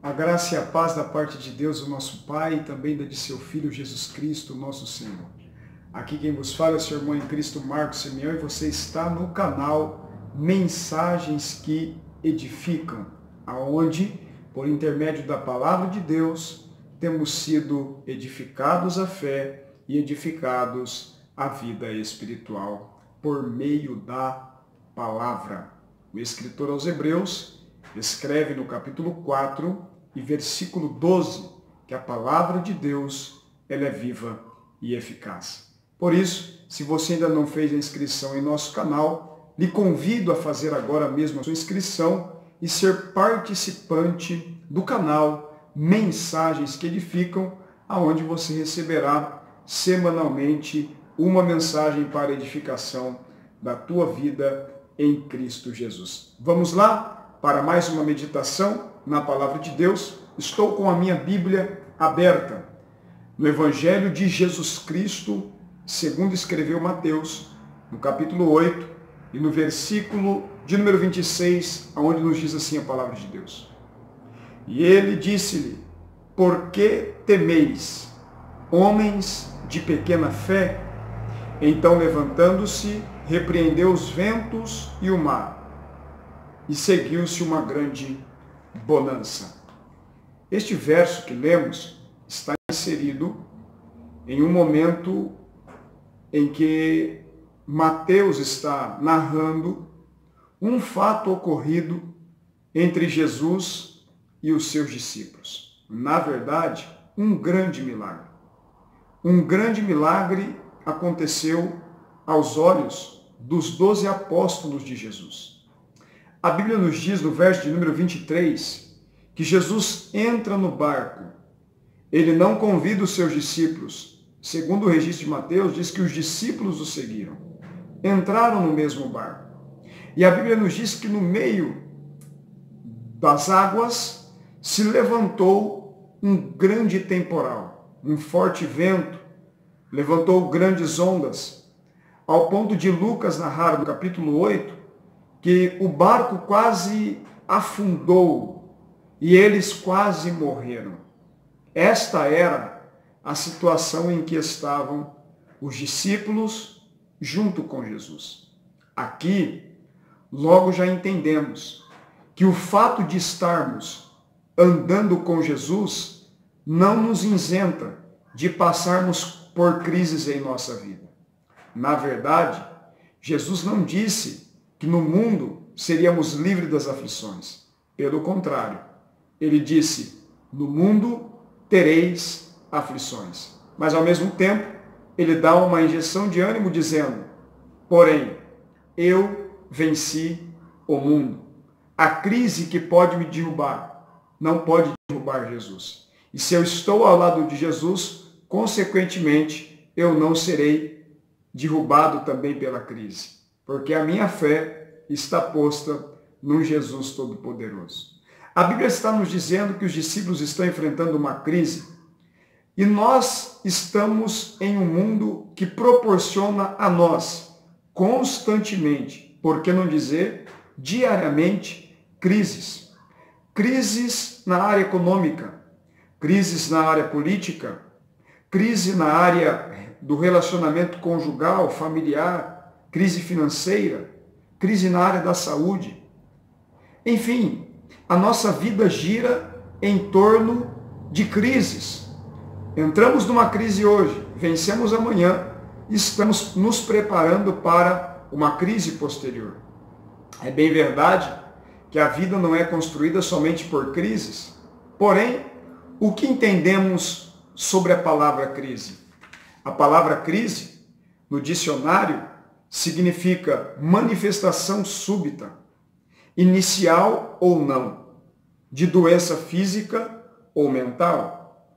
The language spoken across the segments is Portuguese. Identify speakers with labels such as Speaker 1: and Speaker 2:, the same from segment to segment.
Speaker 1: A graça e a paz da parte de Deus, o nosso Pai, e também da de seu Filho Jesus Cristo, nosso Senhor. Aqui quem vos fala é o seu irmão em Cristo, Marcos Simeão, e você está no canal Mensagens que Edificam, aonde, por intermédio da Palavra de Deus, temos sido edificados à fé e edificados à vida espiritual por meio da Palavra. O escritor aos Hebreus escreve no capítulo 4 e versículo 12 que a palavra de Deus ela é viva e eficaz. Por isso, se você ainda não fez a inscrição em nosso canal, lhe convido a fazer agora mesmo a sua inscrição e ser participante do canal Mensagens que Edificam, aonde você receberá semanalmente uma mensagem para edificação da tua vida em Cristo Jesus. Vamos lá para mais uma meditação na Palavra de Deus. Estou com a minha Bíblia aberta no Evangelho de Jesus Cristo, segundo escreveu Mateus, no capítulo 8 e no versículo de número 26, onde nos diz assim a Palavra de Deus. E ele disse-lhe: por que temeis, homens de pequena fé? Então, levantando-se, repreendeu os ventos e o mar, e seguiu-se uma grande bonança. Este verso que lemos está inserido em um momento em que Mateus está narrando um fato ocorrido entre Jesus e os seus discípulos. Na verdade, um grande milagre. Um grande milagre aconteceu aos olhos dos 12 apóstolos de Jesus. A Bíblia nos diz no verso de número 23 que Jesus entra no barco. Ele não convida os seus discípulos. Segundo o registro de Mateus, diz que os discípulos o seguiram. Entraram no mesmo barco. E a Bíblia nos diz que no meio das águas se levantou um grande temporal, um forte vento, levantou grandes ondas, ao ponto de Lucas narrar no capítulo 8, que o barco quase afundou e eles quase morreram. Esta era a situação em que estavam os discípulos junto com Jesus. Aqui, logo já entendemos que o fato de estarmos andando com Jesus não nos isenta de passarmos por crises em nossa vida. Na verdade, Jesus não disse que no mundo seríamos livres das aflições. Pelo contrário, ele disse: no mundo tereis aflições. Mas ao mesmo tempo, ele dá uma injeção de ânimo dizendo: porém, eu venci o mundo. A crise que pode me derrubar, não pode derrubar Jesus. E se eu estou ao lado de Jesus, consequentemente, eu não serei derrubado também pela crise. Porque a minha fé está posta num Jesus Todo-Poderoso. A Bíblia está nos dizendo que os discípulos estão enfrentando uma crise e nós estamos em um mundo que proporciona a nós constantemente, por que não dizer diariamente, crises. Crises na área econômica, crises na área política, crise na área do relacionamento conjugal, familiar, crise financeira, crise na área da saúde. Enfim, a nossa vida gira em torno de crises. Entramos numa crise hoje, vencemos amanhã, estamos nos preparando para uma crise posterior. É bem verdade que a vida não é construída somente por crises. Porém, o que entendemos sobre a palavra crise? A palavra crise, no dicionário, significa manifestação súbita, inicial ou não, de doença física ou mental.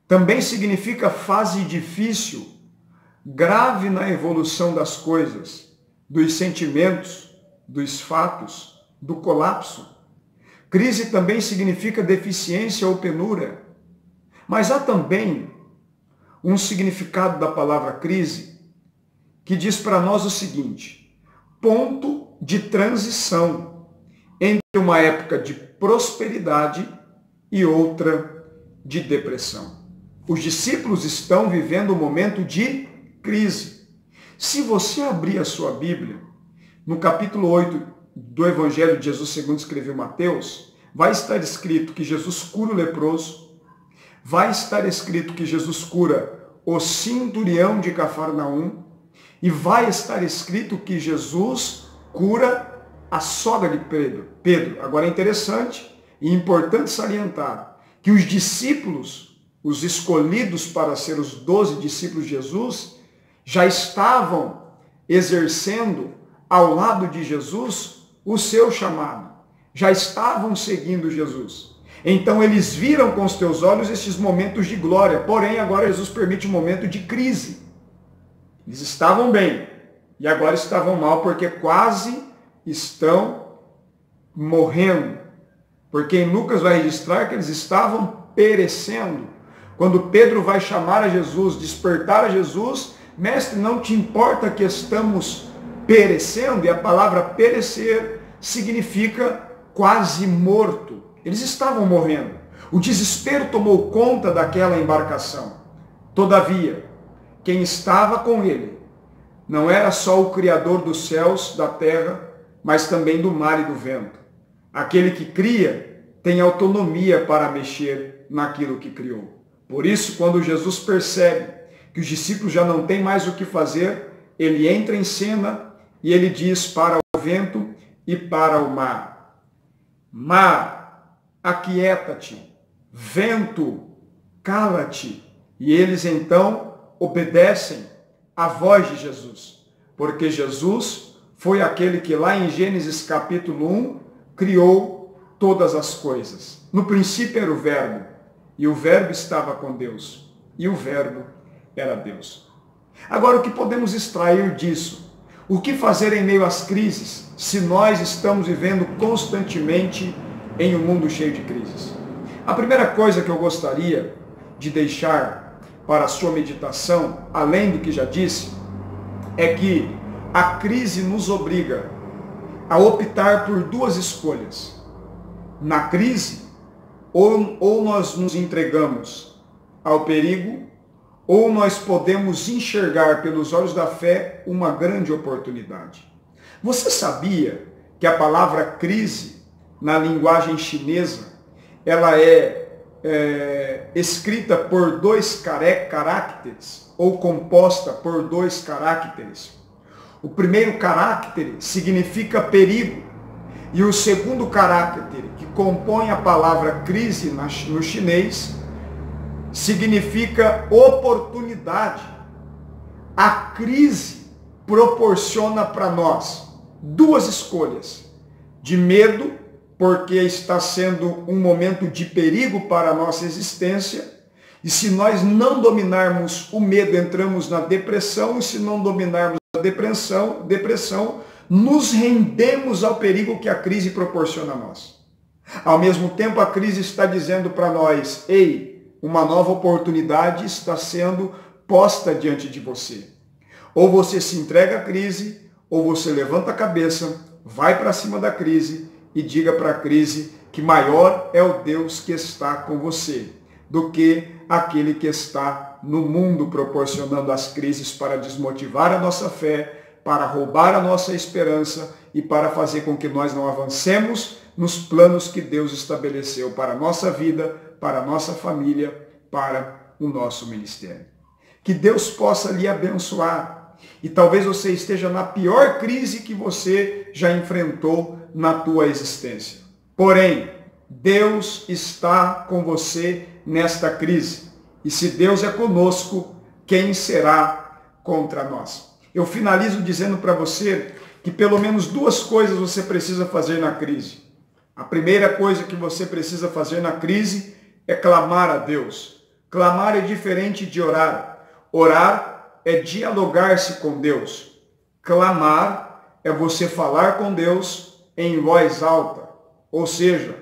Speaker 1: Também significa fase difícil, grave na evolução das coisas, dos sentimentos, dos fatos, do colapso. Crise também significa deficiência ou penúria. Mas há também um significado da palavra crise que diz para nós o seguinte: ponto de transição entre uma época de prosperidade e outra de depressão. Os discípulos estão vivendo um momento de crise. Se você abrir a sua Bíblia, no capítulo 8 do Evangelho de Jesus segundo escreveu Mateus, vai estar escrito que Jesus cura o leproso, vai estar escrito que Jesus cura o centurião de Cafarnaum, e vai estar escrito que Jesus cura a sogra de Pedro. Agora é interessante e importante salientar que os discípulos, os escolhidos para ser os 12 discípulos de Jesus, já estavam exercendo ao lado de Jesus o seu chamado. Já estavam seguindo Jesus. Então eles viram com os teus olhos esses momentos de glória. Porém, agora Jesus permite um momento de crise. Eles estavam bem e agora estavam mal porque quase estão morrendo. Porque em Lucas vai registrar que eles estavam perecendo. Quando Pedro vai chamar a Jesus, despertar a Jesus, mestre, não te importa que estamos perecendo? E a palavra perecer significa quase morto. Eles estavam morrendo. O desespero tomou conta daquela embarcação. Todavia, quem estava com ele não era só o Criador dos céus, da terra, mas também do mar e do vento. Aquele que cria tem autonomia para mexer naquilo que criou. Por isso, quando Jesus percebe que os discípulos já não têm mais o que fazer, ele entra em cena e ele diz para o vento e para o mar: mar, aquieta-te, vento, cala-te. E eles então obedecem à voz de Jesus, porque Jesus foi aquele que lá em Gênesis capítulo 1 criou todas as coisas. No princípio era o Verbo, e o Verbo estava com Deus, e o Verbo era Deus. Agora, o que podemos extrair disso? O que fazer em meio às crises, se nós estamos vivendo constantemente em um mundo cheio de crises? A primeira coisa que eu gostaria de deixar para a sua meditação, além do que já disse, é que a crise nos obriga a optar por duas escolhas. Na crise, ou nós nos entregamos ao perigo, ou nós podemos enxergar pelos olhos da fé uma grande oportunidade. Você sabia que a palavra crise, na linguagem chinesa, ela é escrita por dois caracteres, ou composta por dois caracteres? O primeiro caractere significa perigo, e o segundo caractere, que compõe a palavra crise no chinês, significa oportunidade. A crise proporciona para nós duas escolhas: de medo, porque está sendo um momento de perigo para a nossa existência, e se nós não dominarmos o medo, entramos na depressão, e se não dominarmos a depressão, nos rendemos ao perigo que a crise proporciona a nós. Ao mesmo tempo, a crise está dizendo para nós: ei, uma nova oportunidade está sendo posta diante de você. Ou você se entrega à crise, ou você levanta a cabeça, vai para cima da crise e diga para a crise que maior é o Deus que está com você do que aquele que está no mundo proporcionando as crises para desmotivar a nossa fé, para roubar a nossa esperança e para fazer com que nós não avancemos nos planos que Deus estabeleceu para a nossa vida, para a nossa família, para o nosso ministério. Que Deus possa lhe abençoar. E talvez você esteja na pior crise que você já enfrentou na tua existência. Porém, Deus está com você nesta crise. E se Deus é conosco, quem será contra nós? Eu finalizo dizendo para você que pelo menos duas coisas você precisa fazer na crise. A primeira coisa que você precisa fazer na crise é clamar a Deus. Clamar é diferente de orar. Orar é dialogar-se com Deus. Clamar é você falar com Deus em voz alta. Ou seja,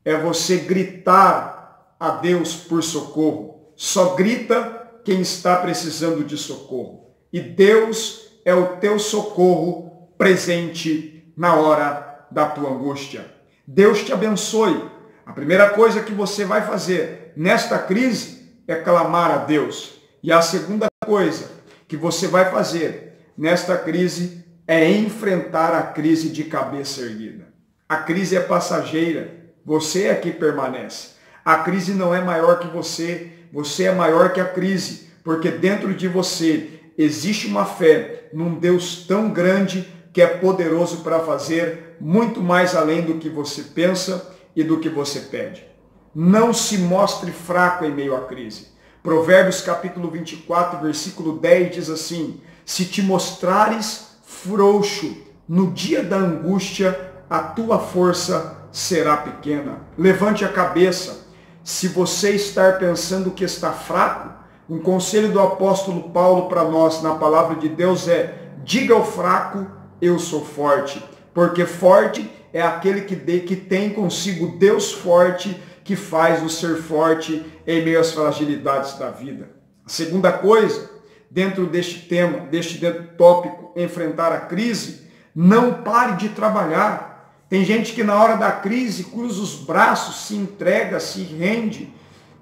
Speaker 1: é você gritar a Deus por socorro. Só grita quem está precisando de socorro. E Deus é o teu socorro presente na hora da tua angústia. Deus te abençoe. A primeira coisa que você vai fazer nesta crise é clamar a Deus. E a segunda coisa que você vai fazer nesta crise é enfrentar a crise de cabeça erguida. A crise é passageira, você é que permanece. A crise não é maior que você é maior que a crise, porque dentro de você existe uma fé num Deus tão grande que é poderoso para fazer muito mais além do que você pensa e do que você pede. Não se mostre fraco em meio à crise. Provérbios capítulo 24, versículo 10 diz assim: se te mostrares frouxo no dia da angústia, a tua força será pequena. Levante a cabeça. Se você estar pensando que está fraco, um conselho do apóstolo Paulo para nós na palavra de Deus é: diga ao fraco, eu sou forte. Porque forte é aquele que tem consigo Deus forte, que faz o ser forte em meio às fragilidades da vida. A segunda coisa, dentro deste tema, deste tópico, enfrentar a crise, não pare de trabalhar. Tem gente que na hora da crise cruza os braços, se entrega, se rende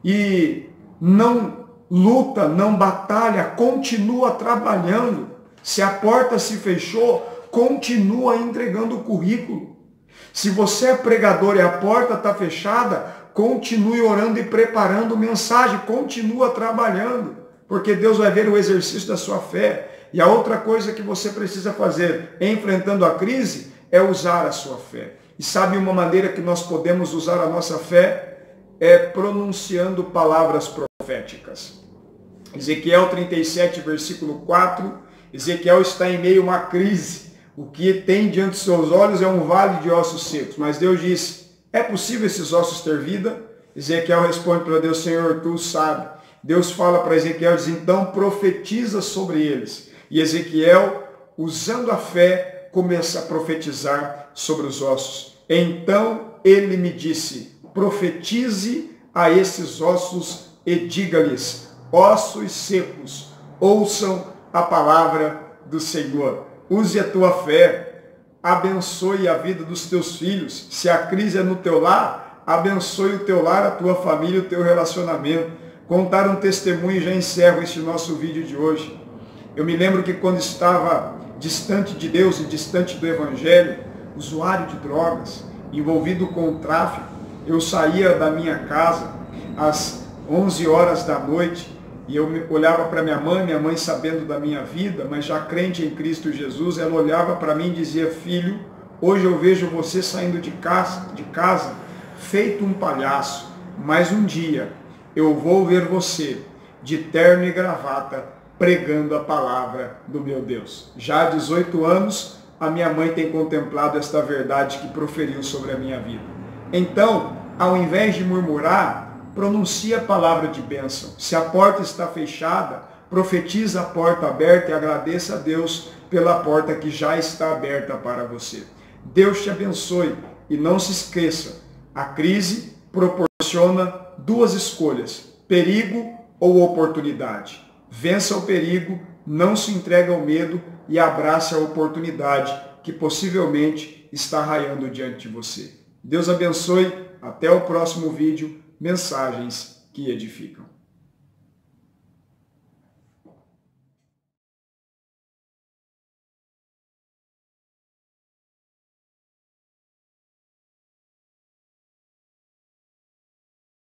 Speaker 1: e não luta, não batalha, continua trabalhando. Se a porta se fechou, continua entregando o currículo. Se você é pregador e a porta está fechada, continue orando e preparando mensagem, continua trabalhando, porque Deus vai ver o exercício da sua fé. E a outra coisa que você precisa fazer enfrentando a crise é usar a sua fé. E sabe uma maneira que nós podemos usar a nossa fé? É pronunciando palavras proféticas. Ezequiel 37, versículo 4, Ezequiel está em meio a uma crise. O que tem diante dos seus olhos é um vale de ossos secos. Mas Deus disse: é possível esses ossos ter vida? Ezequiel responde para Deus: Senhor, tu sabe. Deus fala para Ezequiel, diz: então profetiza sobre eles. E Ezequiel, usando a fé, começa a profetizar sobre os ossos. Então ele me disse: profetize a esses ossos e diga-lhes: ossos secos, ouçam a palavra do Senhor. Use a tua fé, abençoe a vida dos teus filhos. Se a crise é no teu lar, abençoe o teu lar, a tua família, o teu relacionamento. Contar um testemunho e já encerro este nosso vídeo de hoje. Eu me lembro que quando estava distante de Deus e distante do Evangelho, usuário de drogas, envolvido com o tráfico, eu saía da minha casa às 11 horas da noite e eu olhava para minha mãe sabendo da minha vida, mas já crente em Cristo Jesus, ela olhava para mim e dizia: filho, hoje eu vejo você saindo de casa feito um palhaço, mas um dia eu vou ver você de terno e gravata pregando a palavra do meu Deus. Já há 18 anos, a minha mãe tem contemplado esta verdade que proferiu sobre a minha vida. Então, ao invés de murmurar, pronuncie a palavra de bênção. Se a porta está fechada, profetiza a porta aberta e agradeça a Deus pela porta que já está aberta para você. Deus te abençoe e não se esqueça, a crise proporciona duas escolhas: perigo ou oportunidade. Vença o perigo, não se entregue ao medo e abrace a oportunidade que possivelmente está raiando diante de você. Deus abençoe, até o próximo vídeo, mensagens que edificam.